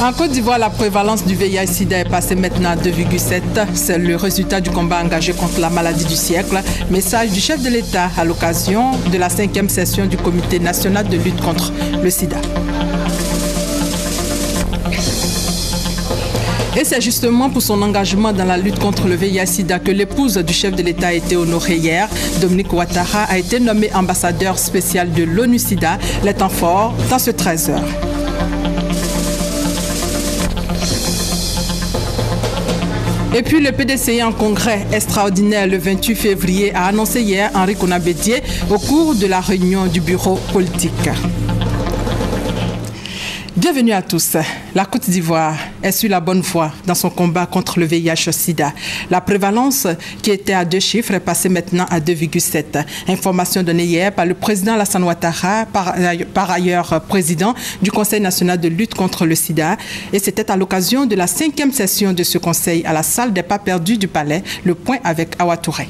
En Côte d'Ivoire, la prévalence du VIH-Sida est passée maintenant à 2,7. C'est le résultat du combat engagé contre la maladie du siècle. Message du chef de l'État à l'occasion de la 5e session du Comité national de lutte contre le sida. Et c'est justement pour son engagement dans la lutte contre le VIH-Sida que l'épouse du chef de l'État a été honorée hier. Dominique Ouattara a été nommé ambassadeur spécial de l'ONU-Sida. Les temps forts dans ce 13h. Et puis le PDCI en congrès extraordinaire le 28 février a annoncé hier Henri Konan Bédié au cours de la réunion du bureau politique. Bienvenue à tous. La Côte d'Ivoire est sur la bonne voie dans son combat contre le VIH-Sida. La prévalence qui était à 2 chiffres est passée maintenant à 2,7. Information donnée hier par le président Alassane Ouattara, par ailleurs président du Conseil national de lutte contre le sida. Et c'était à l'occasion de la 5e session de ce conseil à la salle des pas perdus du Palais. Le point avec Awa Touré.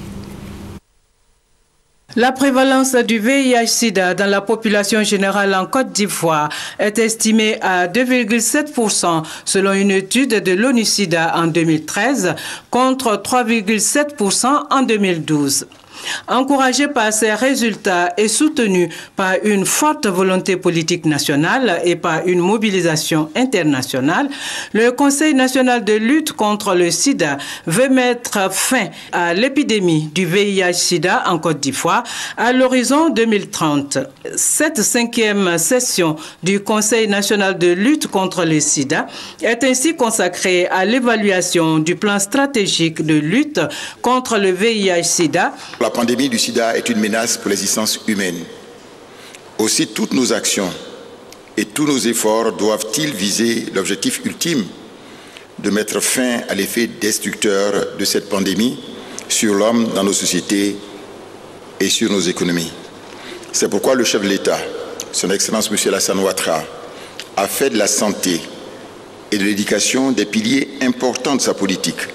La prévalence du VIH-Sida dans la population générale en Côte d'Ivoire est estimée à 2,7% selon une étude de l'ONU-Sida en 2013 contre 3,7% en 2012. Encouragé par ces résultats et soutenu par une forte volonté politique nationale et par une mobilisation internationale, le Conseil national de lutte contre le sida veut mettre fin à l'épidémie du VIH-Sida en Côte d'Ivoire à l'horizon 2030. Cette 5e session du Conseil national de lutte contre le sida est ainsi consacrée à l'évaluation du plan stratégique de lutte contre le VIH-Sida. La pandémie du sida est une menace pour l'existence humaine. Aussi, toutes nos actions et tous nos efforts doivent-ils viser l'objectif ultime de mettre fin à l'effet destructeur de cette pandémie sur l'homme dans nos sociétés et sur nos économies. C'est pourquoi le chef de l'État, son Excellence M. Alassane Ouattara, a fait de la santé et de l'éducation des piliers importants de sa politique.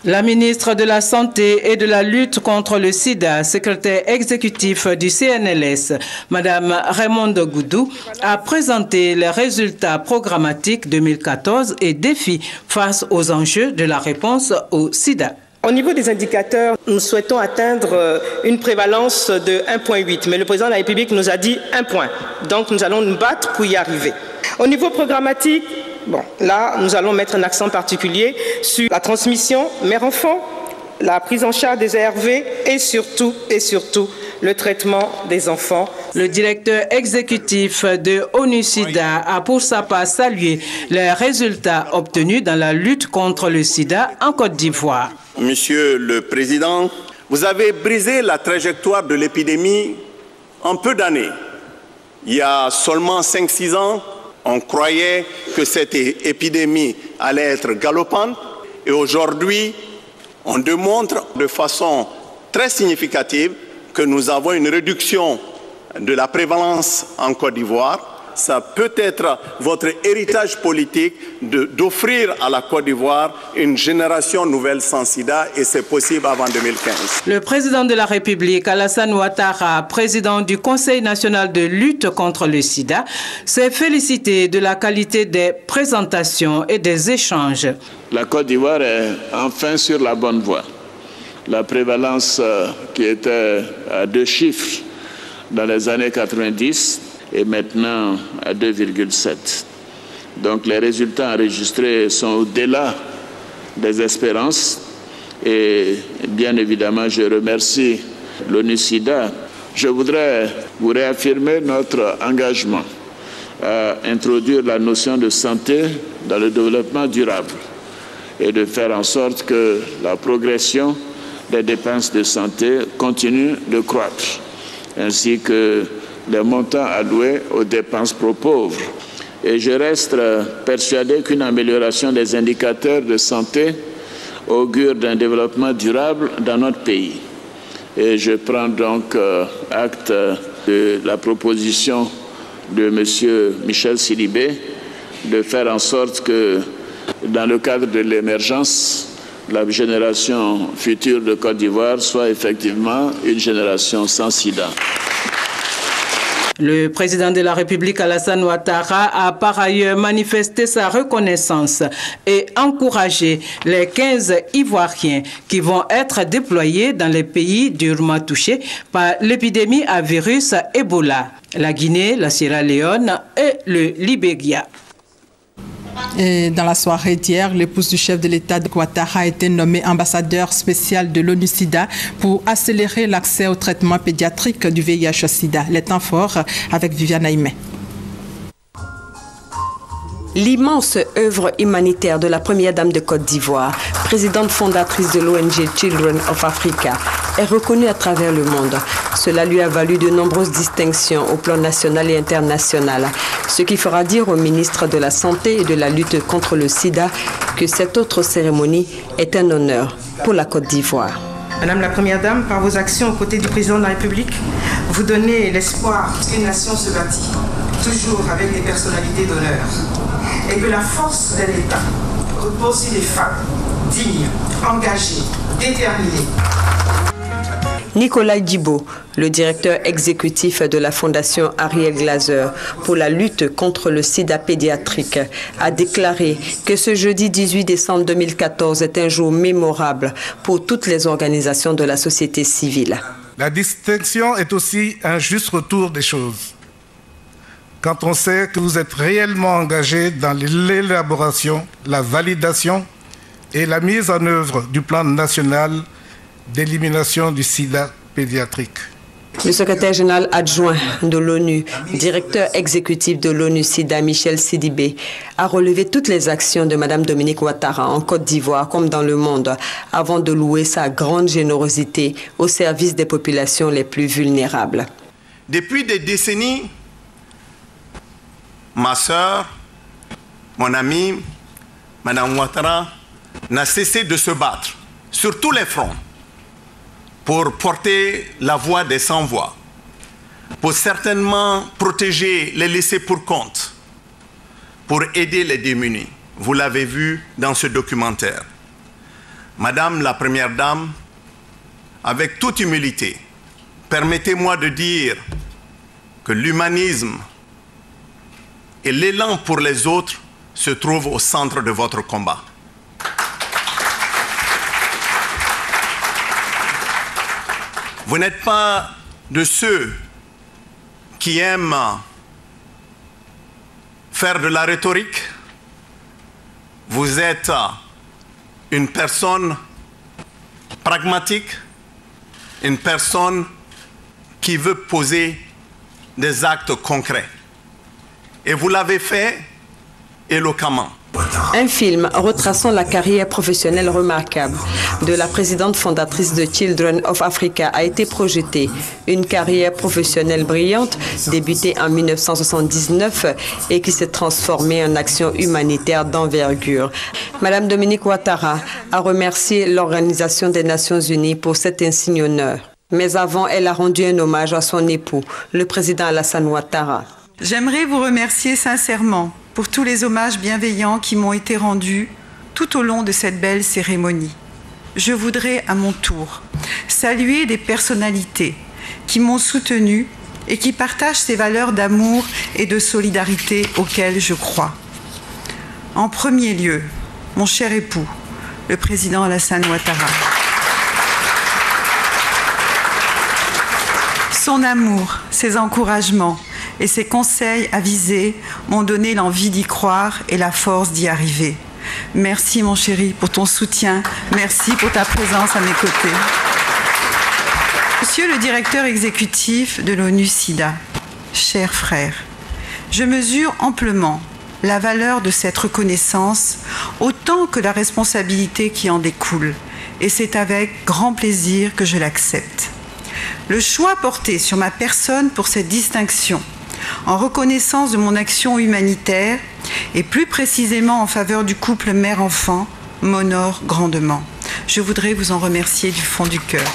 La ministre de la Santé et de la lutte contre le sida, secrétaire exécutif du CNLS, Mme Raymonde Goudou, a présenté les résultats programmatiques 2014 et défis face aux enjeux de la réponse au sida. Au niveau des indicateurs, nous souhaitons atteindre une prévalence de 1,8, mais le président de la République nous a dit 1 point. Donc nous allons nous battre pour y arriver. Au niveau programmatique, là, nous allons mettre un accent particulier sur la transmission mère-enfant, la prise en charge des ARV et surtout, le traitement des enfants. Le directeur exécutif de ONU-Sida a pour sa part salué les résultats obtenus dans la lutte contre le sida en Côte d'Ivoire. Monsieur le Président, vous avez brisé la trajectoire de l'épidémie en peu d'années. Il y a seulement 5-6 ans, on croyait que cette épidémie allait être galopante et aujourd'hui, on démontre de façon très significative que nous avons une réduction de la prévalence en Côte d'Ivoire. Ça peut être votre héritage politique d'offrir à la Côte d'Ivoire une génération nouvelle sans sida et c'est possible avant 2015. Le président de la République, Alassane Ouattara, président du Conseil national de lutte contre le sida, s'est félicité de la qualité des présentations et des échanges. La Côte d'Ivoire est enfin sur la bonne voie. La prévalence qui était à 2 chiffres dans les années 90 est maintenant à 2,7. Donc les résultats enregistrés sont au-delà des espérances et bien évidemment je remercie l'ONU-Sida. Je voudrais vous réaffirmer notre engagement à introduire la notion de santé dans le développement durable et de faire en sorte que la progression des dépenses de santé continue de croître, ainsi que les montants alloués aux dépenses pro-pauvres. Et je reste persuadé qu'une amélioration des indicateurs de santé augure d'un développement durable dans notre pays. Et je prends donc acte de la proposition de M. Michel Sidibé de faire en sorte que, dans le cadre de l'émergence, la génération future de Côte d'Ivoire soit effectivement une génération sans sida. Le président de la République, Alassane Ouattara, a par ailleurs manifesté sa reconnaissance et encouragé les 15 Ivoiriens qui vont être déployés dans les pays durement touchés par l'épidémie à virus Ebola, la Guinée, la Sierra Leone et le Libéria. Et dans la soirée d'hier, l'épouse du chef de l'État de Ouattara a été nommée ambassadeur spécial de l'ONU-SIDA pour accélérer l'accès au traitement pédiatrique du VIH-SIDA. Les temps forts avec Viviane Aimé. L'immense œuvre humanitaire de la première dame de Côte d'Ivoire, présidente fondatrice de l'ONG Children of Africa, est reconnue à travers le monde. Cela lui a valu de nombreuses distinctions au plan national et international, ce qui fera dire au ministre de la Santé et de la lutte contre le sida que cette autre cérémonie est un honneur pour la Côte d'Ivoire. Madame la Première Dame, par vos actions aux côtés du Président de la République, vous donnez l'espoir qu'une nation se bâtit, toujours avec des personnalités d'honneur, et que la force d'un État repose sur des femmes dignes, engagées, déterminées. Nicolas Djibo, le directeur exécutif de la Fondation Ariel Glaser pour la lutte contre le sida pédiatrique, a déclaré que ce jeudi 18 décembre 2014 est un jour mémorable pour toutes les organisations de la société civile. La distinction est aussi un juste retour des choses. Quand on sait que vous êtes réellement engagé dans l'élaboration, la validation et la mise en œuvre du plan national d'élimination du sida pédiatrique. Le secrétaire général adjoint de l'ONU, directeur exécutif de l'ONU-SIDA, Michel Sidibé, a relevé toutes les actions de Mme Dominique Ouattara en Côte d'Ivoire comme dans le monde, avant de louer sa grande générosité au service des populations les plus vulnérables. Depuis des décennies, ma sœur, mon amie, Mme Ouattara, n'a cessé de se battre sur tous les fronts pour porter la voix des sans-voix, pour certainement protéger les laissés pour compte, pour aider les démunis. Vous l'avez vu dans ce documentaire. Madame la Première Dame, avec toute humilité, permettez-moi de dire que l'humanisme et l'élan pour les autres se trouvent au centre de votre combat. Vous n'êtes pas de ceux qui aiment faire de la rhétorique. Vous êtes une personne pragmatique, une personne qui veut poser des actes concrets. Et vous l'avez fait éloquemment. Un film retraçant la carrière professionnelle remarquable de la présidente fondatrice de Children of Africa a été projeté. Une carrière professionnelle brillante, débutée en 1979 et qui s'est transformée en action humanitaire d'envergure. Madame Dominique Ouattara a remercié l'Organisation des Nations Unies pour cet insigne honneur. Mais avant, elle a rendu un hommage à son époux, le président Alassane Ouattara. J'aimerais vous remercier sincèrement pour tous les hommages bienveillants qui m'ont été rendus tout au long de cette belle cérémonie. Je voudrais à mon tour saluer des personnalités qui m'ont soutenue et qui partagent ces valeurs d'amour et de solidarité auxquelles je crois. En premier lieu, mon cher époux, le président Alassane Ouattara. Son amour, ses encouragements et ses conseils avisés m'ont donné l'envie d'y croire et la force d'y arriver. Merci mon chéri pour ton soutien, merci pour ta présence à mes côtés. Monsieur le directeur exécutif de l'ONU-SIDA, chers frères, je mesure amplement la valeur de cette reconnaissance autant que la responsabilité qui en découle, et c'est avec grand plaisir que je l'accepte. Le choix porté sur ma personne pour cette distinction, en reconnaissance de mon action humanitaire et plus précisément en faveur du couple mère-enfant, m'honore grandement. Je voudrais vous en remercier du fond du cœur.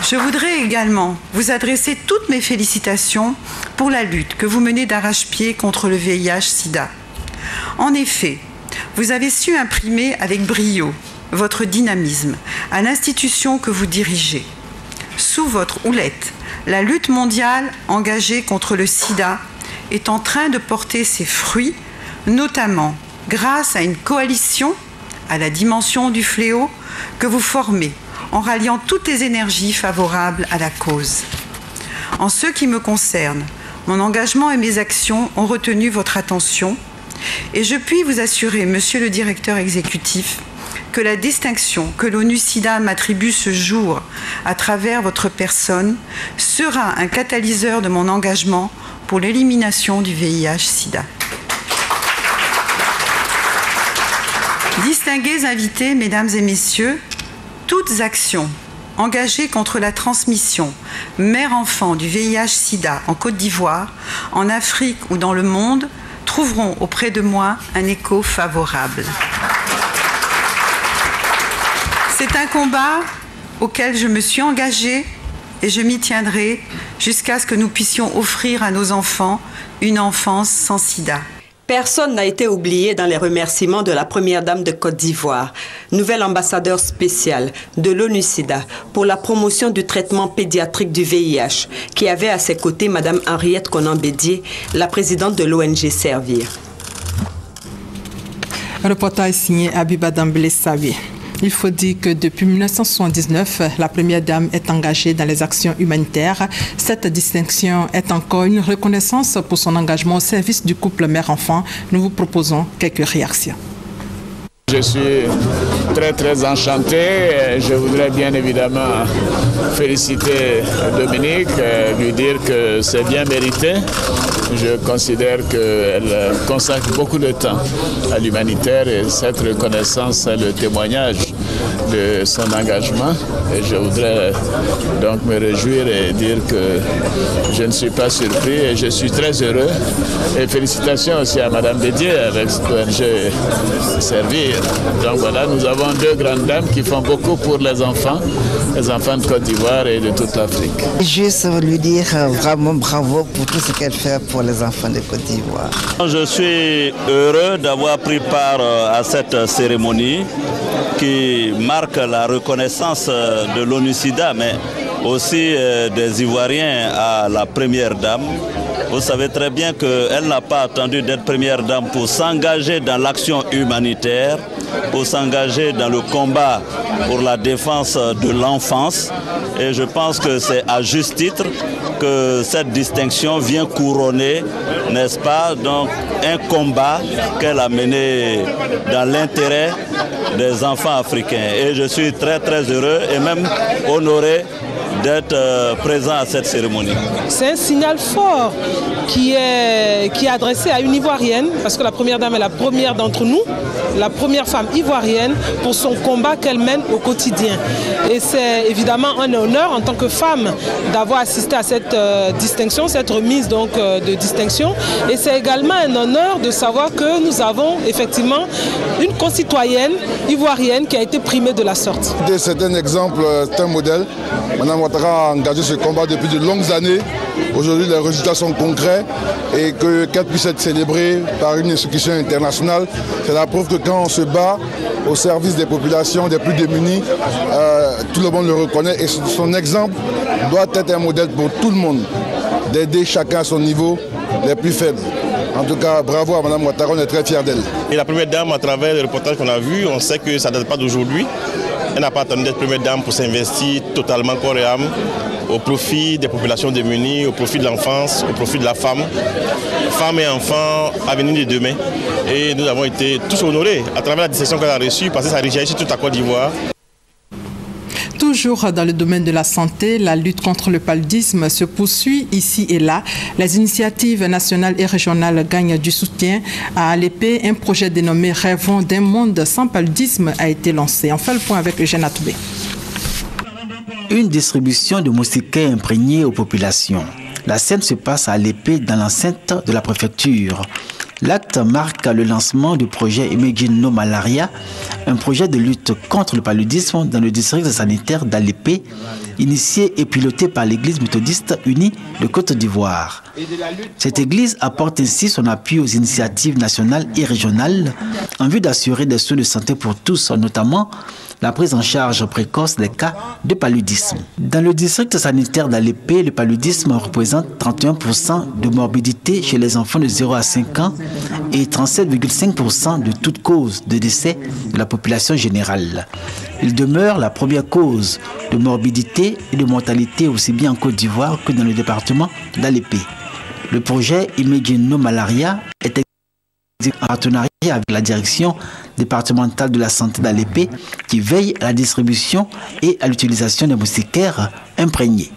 Je voudrais également vous adresser toutes mes félicitations pour la lutte que vous menez d'arrache-pied contre le VIH-Sida. En effet, vous avez su imprimer avec brio votre dynamisme à l'institution que vous dirigez. Sous votre houlette, la lutte mondiale engagée contre le sida est en train de porter ses fruits, notamment grâce à une coalition à la dimension du fléau que vous formez en ralliant toutes les énergies favorables à la cause. En ce qui me concerne, mon engagement et mes actions ont retenu votre attention et je puis vous assurer, Monsieur le Directeur exécutif, que la distinction que l'ONU-SIDA m'attribue ce jour à travers votre personne sera un catalyseur de mon engagement pour l'élimination du VIH-SIDA. Distingués invités, mesdames et messieurs, toutes actions engagées contre la transmission mère-enfant du VIH-SIDA en Côte d'Ivoire, en Afrique ou dans le monde trouveront auprès de moi un écho favorable. C'est un combat auquel je me suis engagée et je m'y tiendrai jusqu'à ce que nous puissions offrir à nos enfants une enfance sans sida. Personne n'a été oublié dans les remerciements de la Première Dame de Côte d'Ivoire, nouvelle ambassadeur spéciale de l'ONU-SIDA pour la promotion du traitement pédiatrique du VIH, qui avait à ses côtés Mme Henriette Konan-Bédié, la présidente de l'ONG Servir. Reportage signé Abiba Dambélé-Savi. Il faut dire que depuis 1979, la Première Dame est engagée dans les actions humanitaires. Cette distinction est encore une reconnaissance pour son engagement au service du couple mère-enfant. Nous vous proposons quelques réactions. Je suis très enchanté. Je voudrais bien évidemment féliciter Dominique, lui dire que c'est bien mérité. Je considère qu'elle consacre beaucoup de temps à l'humanitaire et cette reconnaissance est le témoignage de son engagement. Et je voudrais donc me réjouir et dire que je ne suis pas surpris et je suis très heureux. Et félicitations aussi à Mme Bédié avec l'ONG Servir. Donc voilà, nous avons deux grandes dames qui font beaucoup pour les enfants de Côte d'Ivoire et de toute l'Afrique. Juste lui dire vraiment bravo pour tout ce qu'elle fait pour les enfants de Côte d'Ivoire. Je suis heureux d'avoir pris part à cette cérémonie qui marque la reconnaissance de l'ONU-SIDA, mais aussi des Ivoiriens à la Première Dame. Vous savez très bien qu'elle n'a pas attendu d'être Première Dame pour s'engager dans l'action humanitaire, pour s'engager dans le combat pour la défense de l'enfance. Et je pense que c'est à juste titre que cette distinction vient couronner, n'est-ce pas, donc un combat qu'elle a mené dans l'intérêt des enfants africains. Et je suis très heureux et même honoré d'être présent à cette cérémonie. C'est un signal fort qui est adressé à une Ivoirienne, parce que la Première Dame est la première d'entre nous, la première femme ivoirienne pour son combat qu'elle mène au quotidien. Et c'est évidemment un honneur en tant que femme d'avoir assisté à cette distinction, cette remise donc de distinction. Et c'est également un honneur de savoir que nous avons effectivement une concitoyenne ivoirienne qui a été primée de la sorte. C'est un exemple, c'est un modèle. Mme Ouattara a engagé ce combat depuis de longues années. Aujourd'hui, les résultats sont concrets et qu'elle puisse être célébrée par une institution internationale, c'est la preuve que quand on se bat au service des populations, des plus démunis, tout le monde le reconnaît et son exemple doit être un modèle pour tout le monde, d'aider chacun à son niveau, les plus faibles. En tout cas, bravo à Mme Ouattara, on est très fiers d'elle. Et la Première Dame, à travers le reportage qu'on a vu, on sait que ça ne date pas d'aujourd'hui. Elle n'a pas attendu d'être Première Dame pour s'investir totalement corps et âme au profit des populations démunies, au profit de l'enfance, au profit de la femme. Femmes et enfants, avenir de demain. Et nous avons été tous honorés à travers la distinction qu'elle a reçue parce que ça réagit sur toute la Côte d'Ivoire. Toujours dans le domaine de la santé, la lutte contre le paludisme se poursuit ici et là. Les initiatives nationales et régionales gagnent du soutien. À Alépé, un projet dénommé « Rêvons d'un monde sans paludisme » a été lancé. On fait le point avec Eugène Atoubé. Une distribution de moustiquaires imprégnés aux populations. La scène se passe à Alépé, dans l'enceinte de la préfecture. L'acte marque le lancement du projet Imagine No Malaria, un projet de lutte contre le paludisme dans le district sanitaire d'Alépé, initié et piloté par l'Église méthodiste unie de Côte d'Ivoire. Cette église apporte ainsi son appui aux initiatives nationales et régionales en vue d'assurer des soins de santé pour tous, notamment la prise en charge précoce des cas de paludisme. Dans le district sanitaire d'Alépé, le paludisme représente 31% de morbidité chez les enfants de 0 à 5 ans et 37,5% de toute cause de décès de la population générale. Il demeure la première cause de morbidité et de mortalité aussi bien en Côte d'Ivoire que dans le département d'Alépé. Le projet Imagino Malaria est en partenariat avec la direction départementale de la santé d'Alépé qui veille à la distribution et à l'utilisation des moustiquaires imprégnés.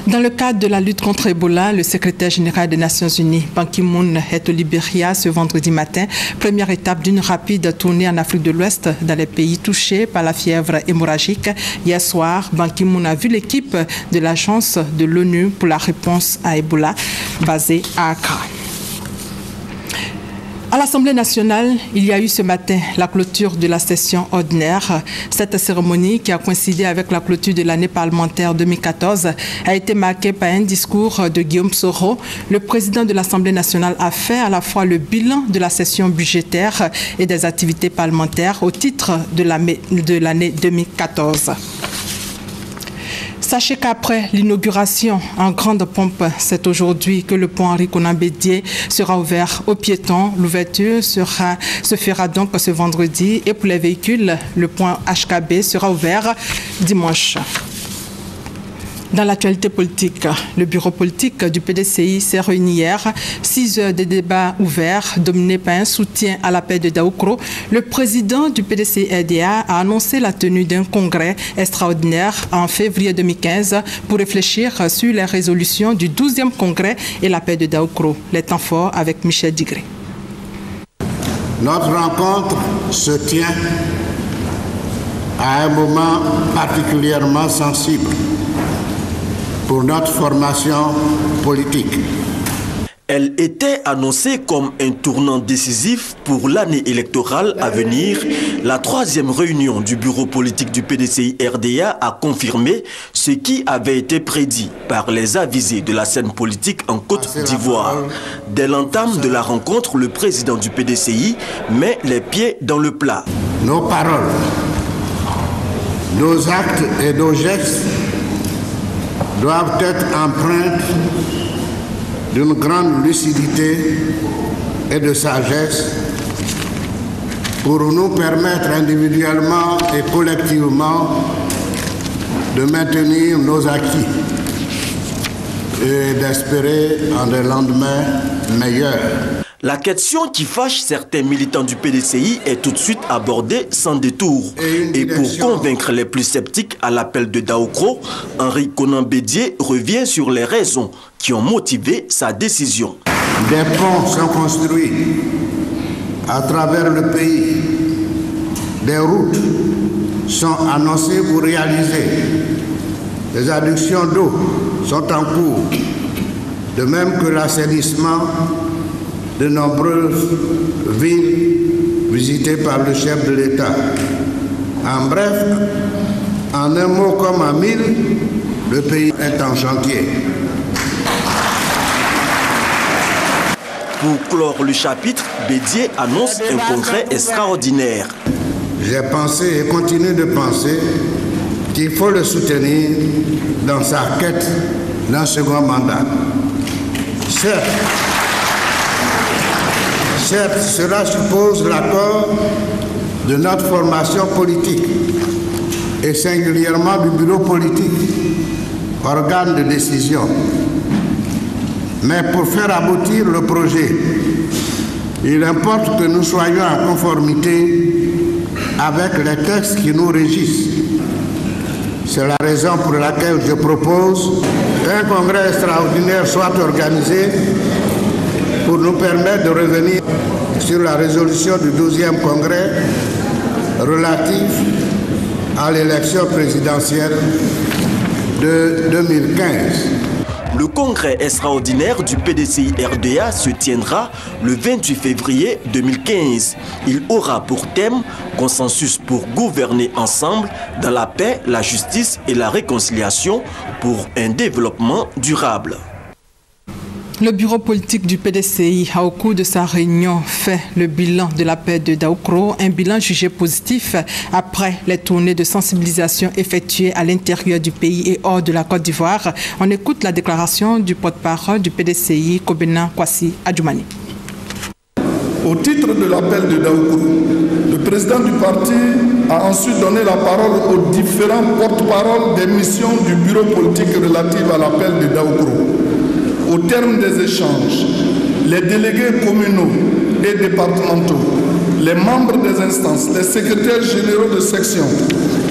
Dans le cadre de la lutte contre Ebola, le secrétaire général des Nations Unies, Ban Ki-moon, est au Libéria ce vendredi matin, première étape d'une rapide tournée en Afrique de l'Ouest dans les pays touchés par la fièvre hémorragique. Hier soir, Ban Ki-moon a vu l'équipe de l'Agence de l'ONU pour la réponse à Ebola basée à Accra. À l'Assemblée nationale, il y a eu ce matin la clôture de la session ordinaire. Cette cérémonie, qui a coïncidé avec la clôture de l'année parlementaire 2014, a été marquée par un discours de Guillaume Soro. Le président de l'Assemblée nationale a fait à la fois le bilan de la session budgétaire et des activités parlementaires au titre de l'année 2014. Sachez qu'après l'inauguration en grande pompe, c'est aujourd'hui que le pont Henri Konan Bédié sera ouvert aux piétons. L'ouverture se fera donc ce vendredi et pour les véhicules, le pont HKB sera ouvert dimanche. Dans l'actualité politique, le bureau politique du PDCI s'est réuni hier. 6 heures de débats ouverts, dominés par un soutien à la paix de Daoukro. Le président du PDCI-RDA a annoncé la tenue d'un congrès extraordinaire en février 2015 pour réfléchir sur les résolutions du 12e congrès et la paix de Daoukro. Les temps forts avec Michel Digré. Notre rencontre se tient à un moment particulièrement sensible pour notre formation politique. Elle était annoncée comme un tournant décisif pour l'année électorale à venir. La 3e réunion du bureau politique du PDCI-RDA a confirmé ce qui avait été prédit par les avisés de la scène politique en Côte d'Ivoire. Dès l'entame de la rencontre, le président du PDCI met les pieds dans le plat. Nos paroles, nos actes et nos gestes doivent être empreintes d'une grande lucidité et de sagesse pour nous permettre individuellement et collectivement de maintenir nos acquis et d'espérer en des lendemains meilleurs. La question qui fâche certains militants du PDCI est tout de suite abordée sans détour. Et pour convaincre les plus sceptiques à l'appel de Daoukro, Henri Konan Bédié revient sur les raisons qui ont motivé sa décision. Des ponts sont construits à travers le pays. Des routes sont annoncées pour réaliser. Les adductions d'eau sont en cours. De même que l'assainissement de nombreuses villes visitées par le chef de l'État. En bref, en un mot comme en mille, le pays est en chantier. Pour clore le chapitre, Bédié annonce un congrès extraordinaire. J'ai pensé et continue de penser qu'il faut le soutenir dans sa quête d'un second mandat. Certes, cela suppose l'accord de notre formation politique et singulièrement du bureau politique, organe de décision. Mais pour faire aboutir le projet, il importe que nous soyons en conformité avec les textes qui nous régissent. C'est la raison pour laquelle je propose qu'un congrès extraordinaire soit organisé pour nous permettre de revenir sur la résolution du 12e congrès relatif à l'élection présidentielle de 2015. Le congrès extraordinaire du PDCI-RDA se tiendra le 28 février 2015. Il aura pour thème « Consensus pour gouverner ensemble dans la paix, la justice et la réconciliation pour un développement durable ». Le bureau politique du PDCI a, au cours de sa réunion, fait le bilan de l'appel de Daoukro, un bilan jugé positif après les tournées de sensibilisation effectuées à l'intérieur du pays et hors de la Côte d'Ivoire. On écoute la déclaration du porte-parole du PDCI, Kobena Kwasi Adjoumani. Au titre de l'appel de Daoukro, le président du parti a ensuite donné la parole aux différents porte-paroles des missions du bureau politique relatives à l'appel de Daoukro. Au terme des échanges, les délégués communaux et départementaux, les membres des instances, les secrétaires généraux de section,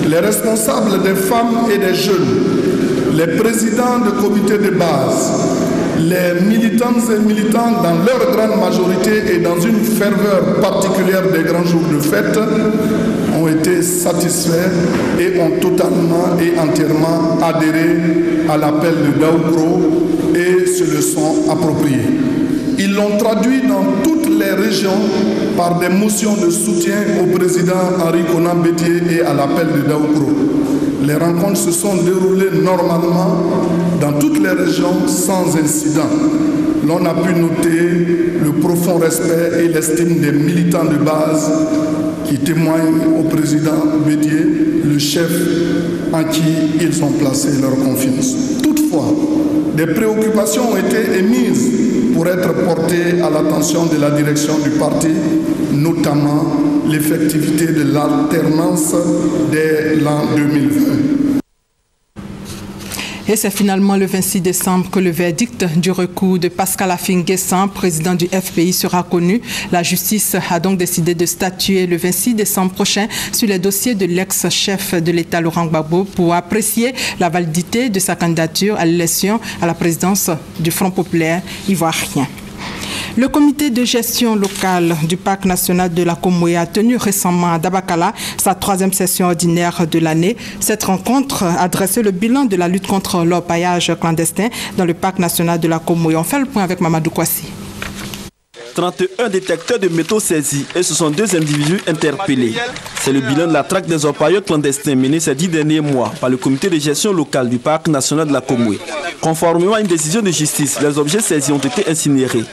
les responsables des femmes et des jeunes, les présidents de comités de base, les militantes et militants dans leur grande majorité et dans une ferveur particulière des grands jours de fête ont été satisfaits et ont totalement et entièrement adhéré à l'appel de Daoukro et se le sont appropriés. Ils l'ont traduit dans toutes les régions par des motions de soutien au président Henri Konan Bédié et à l'appel de Daoukro. Les rencontres se sont déroulées normalement dans toutes les régions sans incident. L'on a pu noter le profond respect et l'estime des militants de base qui témoignent au président Bédié, le chef en qui ils ont placé leur confiance. Toutefois, des préoccupations ont été émises pour être portées à l'attention de la direction du parti, notamment l'effectivité de l'alternance dès l'an 2020. Et c'est finalement le 26 décembre que le verdict du recours de Pascal Affi-N'Guessan, président du FPI, sera connu. La justice a donc décidé de statuer le 26 décembre prochain sur les dossiers de l'ex-chef de l'État Laurent Gbagbo pour apprécier la validité de sa candidature à l'élection à la présidence du Front populaire ivoirien. Le comité de gestion locale du parc national de la Comoé a tenu récemment à Dabakala sa 3e session ordinaire de l'année. Cette rencontre a dressé le bilan de la lutte contre l'orpaillage clandestin dans le parc national de la Comoé. On fait le point avec Mamadou Kwasi. 31 détecteurs de métaux saisis et 62 individus interpellés. C'est le bilan de la traque des orpailleurs clandestins menée ces 10 derniers mois par le comité de gestion locale du parc national de la Comoé. Conformément à une décision de justice, les objets saisis ont été incinérés.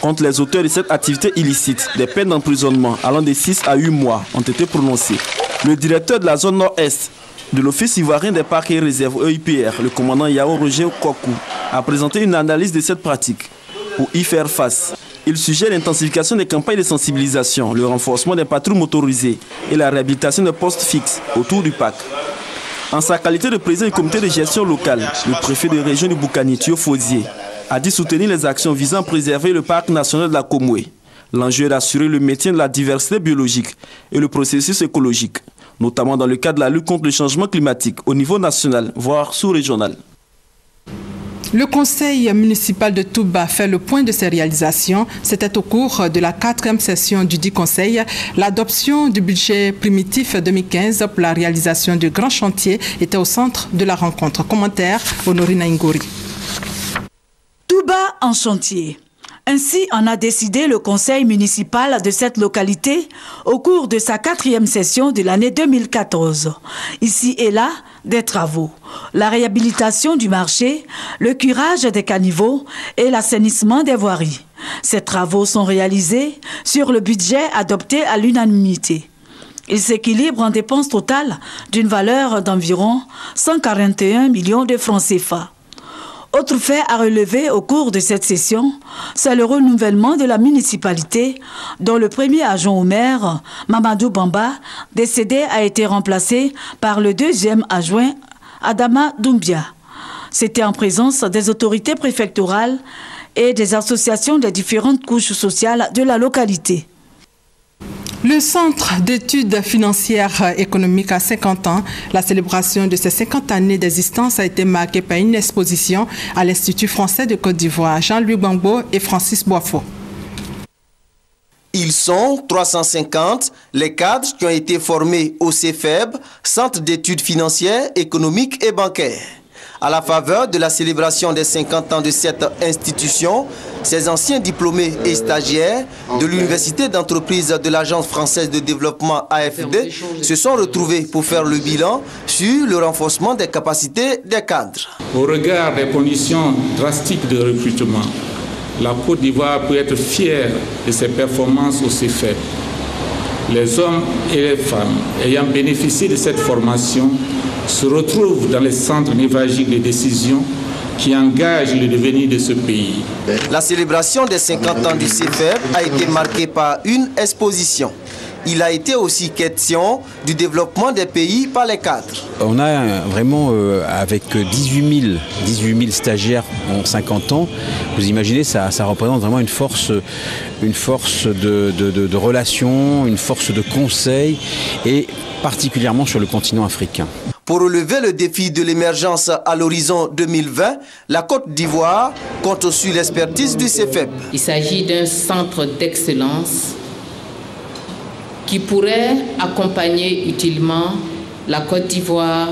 Contre les auteurs de cette activité illicite, des peines d'emprisonnement allant de 6 à 8 mois ont été prononcées. Le directeur de la zone nord-est de l'Office ivoirien des parcs et réserves EIPR, le commandant Yao Roger Kokou, a présenté une analyse de cette pratique. Pour y faire face, il suggère l'intensification des campagnes de sensibilisation, le renforcement des patrouilles motorisées et la réhabilitation de postes fixes autour du parc. En sa qualité de président du comité de gestion locale, le préfet de région du Boukani, Thio Fosier, a dit soutenir les actions visant à préserver le parc national de la Comoé. L'enjeu est d'assurer le maintien de la diversité biologique et le processus écologique, notamment dans le cadre de la lutte contre le changement climatique au niveau national, voire sous-régional. Le conseil municipal de Touba fait le point de ses réalisations. C'était au cours de la 4e session du dit conseil. L'adoption du budget primitif 2015 pour la réalisation du grand chantier était au centre de la rencontre. Commentaire, Honorina Ngori. Touba en chantier. Ainsi en a décidé le conseil municipal de cette localité au cours de sa 4e session de l'année 2014. Ici et là, des travaux, la réhabilitation du marché, le curage des caniveaux et l'assainissement des voiries. Ces travaux sont réalisés sur le budget adopté à l'unanimité. Ils s'équilibrent en dépenses totales d'une valeur d'environ 141 millions de francs CFA. Autre fait à relever au cours de cette session, c'est le renouvellement de la municipalité dont le premier adjoint au maire, Mamadou Bamba, décédé, a été remplacé par le 2e adjoint, Adama Doumbia. C'était en présence des autorités préfectorales et des associations des différentes couches sociales de la localité. Le Centre d'études financières économiques a 50 ans. La célébration de ces 50 années d'existence a été marquée par une exposition à l'Institut français de Côte d'Ivoire. Jean-Louis Gbangbo et Francis Boifo. Ils sont 350, les cadres qui ont été formés au CEFEB, Centre d'études financières, économiques et bancaires. À la faveur de la célébration des 50 ans de cette institution, ces anciens diplômés et stagiaires de l'Université d'entreprise de l'Agence française de développement AFD se sont retrouvés pour faire le bilan sur le renforcement des capacités des cadres. Au regard des conditions drastiques de recrutement la Côte d'Ivoire peut être fière de ses performances au CFEP. Les hommes et les femmes ayant bénéficié de cette formation se retrouvent dans les centres névralgiques de décision qui engagent le devenir de ce pays. La célébration des 50 ans du CFEP a été marquée par une exposition. Il a été aussi question du développement des pays par les cadres. On a vraiment, avec 18 000 stagiaires en 50 ans, vous imaginez, ça représente vraiment une force de relation, une force de conseil, et particulièrement sur le continent africain. Pour relever le défi de l'émergence à l'horizon 2020, la Côte d'Ivoire compte sur l'expertise du CFEP. Il s'agit d'un centre d'excellence qui pourrait accompagner utilement la Côte d'Ivoire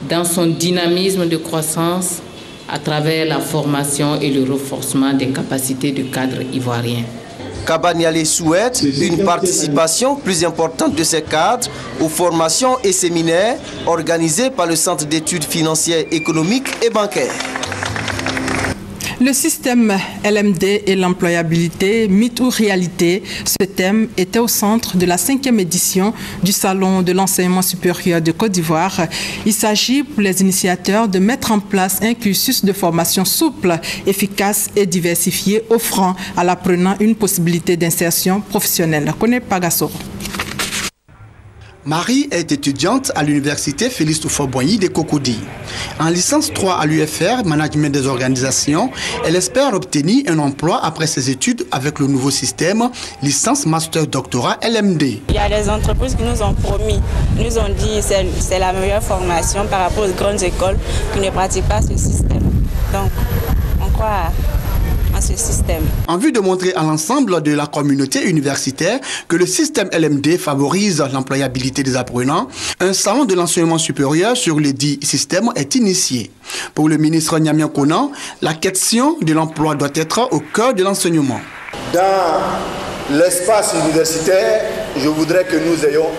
dans son dynamisme de croissance à travers la formation et le renforcement des capacités de cadres ivoiriens. Kabaniale souhaite une participation plus importante de ces cadres aux formations et séminaires organisés par le Centre d'études financières, économiques et bancaires. Le système LMD et l'employabilité, mythe ou réalité, ce thème était au centre de la 5e édition du Salon de l'enseignement supérieur de Côte d'Ivoire. Il s'agit pour les initiateurs de mettre en place un cursus de formation souple, efficace et diversifié, offrant à l'apprenant une possibilité d'insertion professionnelle. Connais Pagasso. Marie est étudiante à l'université Félix Houphouët-Boigny de Cocody. En licence 3 à l'UFR, Management des organisations, elle espère obtenir un emploi après ses études avec le nouveau système licence master doctorat LMD. Il y a des entreprises qui nous ont promis, nous ont dit que c'est la meilleure formation par rapport aux grandes écoles qui ne pratiquent pas ce système. Donc, on croit à ce système. En vue de montrer à l'ensemble de la communauté universitaire que le système LMD favorise l'employabilité des apprenants, un salon de l'enseignement supérieur sur le dit système est initié. Pour le ministre Nyamia Konan, la question de l'emploi doit être au cœur de l'enseignement. Dans l'espace universitaire, je voudrais que nous ayons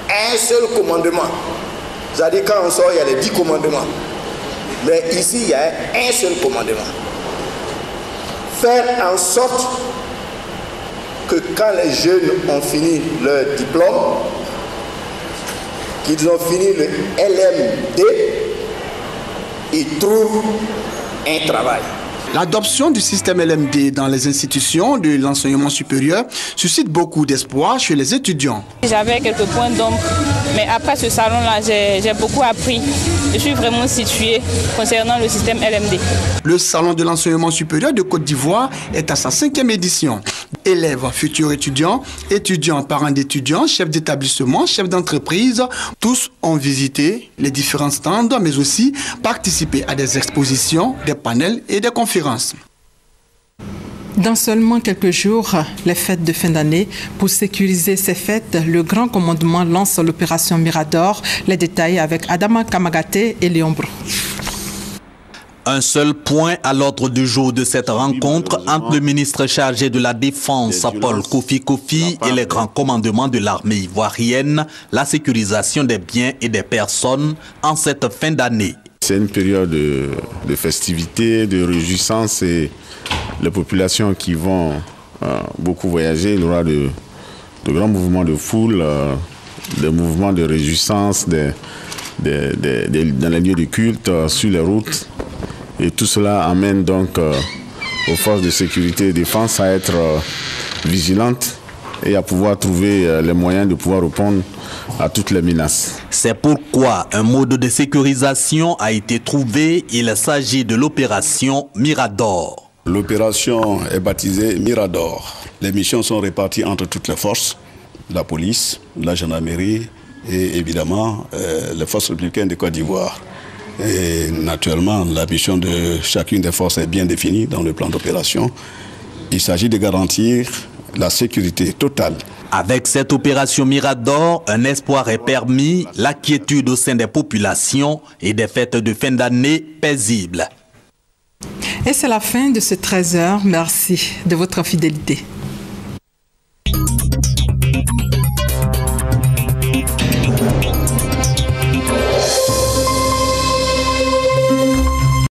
un seul commandement. C'est-à-dire quand on sort, il y a les 10 commandements. Mais ici, il y a un seul commandement. Faire en sorte que quand les jeunes ont fini leur diplôme, qu'ils ont fini le LMD, ils trouvent un travail. L'adoption du système LMD dans les institutions de l'enseignement supérieur suscite beaucoup d'espoir chez les étudiants. J'avais quelques points d'ombre, mais après ce salon-là, j'ai beaucoup appris. Je suis vraiment située concernant le système LMD. Le salon de l'enseignement supérieur de Côte d'Ivoire est à sa 5e édition. Élèves, futurs étudiants, étudiants, parents d'étudiants, chefs d'établissement, chefs d'entreprise, tous ont visité les différents stands, mais aussi participé à des expositions, des panels et des conférences. Dans seulement quelques jours, les fêtes de fin d'année. Pour sécuriser ces fêtes, le Grand Commandement lance l'opération Mirador. Les détails avec Adama Kamagate et Léon Brou. Un seul point à l'ordre du jour de cette rencontre entre le ministre chargé de la Défense, Paul Kofi, et les grands commandements de l'armée ivoirienne, la sécurisation des biens et des personnes en cette fin d'année. C'est une période de festivités, de réjouissance, et les populations qui vont beaucoup voyager, il y aura de grands mouvements de foule, des mouvements de réjouissance dans les lieux de culte, sur les routes. Et tout cela amène donc aux forces de sécurité et de défense à être vigilantes et à pouvoir trouver les moyens de pouvoir répondre à toutes les menaces. C'est pourquoi un mode de sécurisation a été trouvé. Il s'agit de l'opération Mirador. L'opération est baptisée Mirador. Les missions sont réparties entre toutes les forces, la police, la gendarmerie et évidemment les forces républicaines de Côte d'Ivoire. Et naturellement, la mission de chacune des forces est bien définie dans le plan d'opération. Il s'agit de garantir la sécurité totale. Avec cette opération Mirador, un espoir est permis, la quiétude au sein des populations et des fêtes de fin d'année paisibles. Et c'est la fin de ce 13h. Merci de votre fidélité.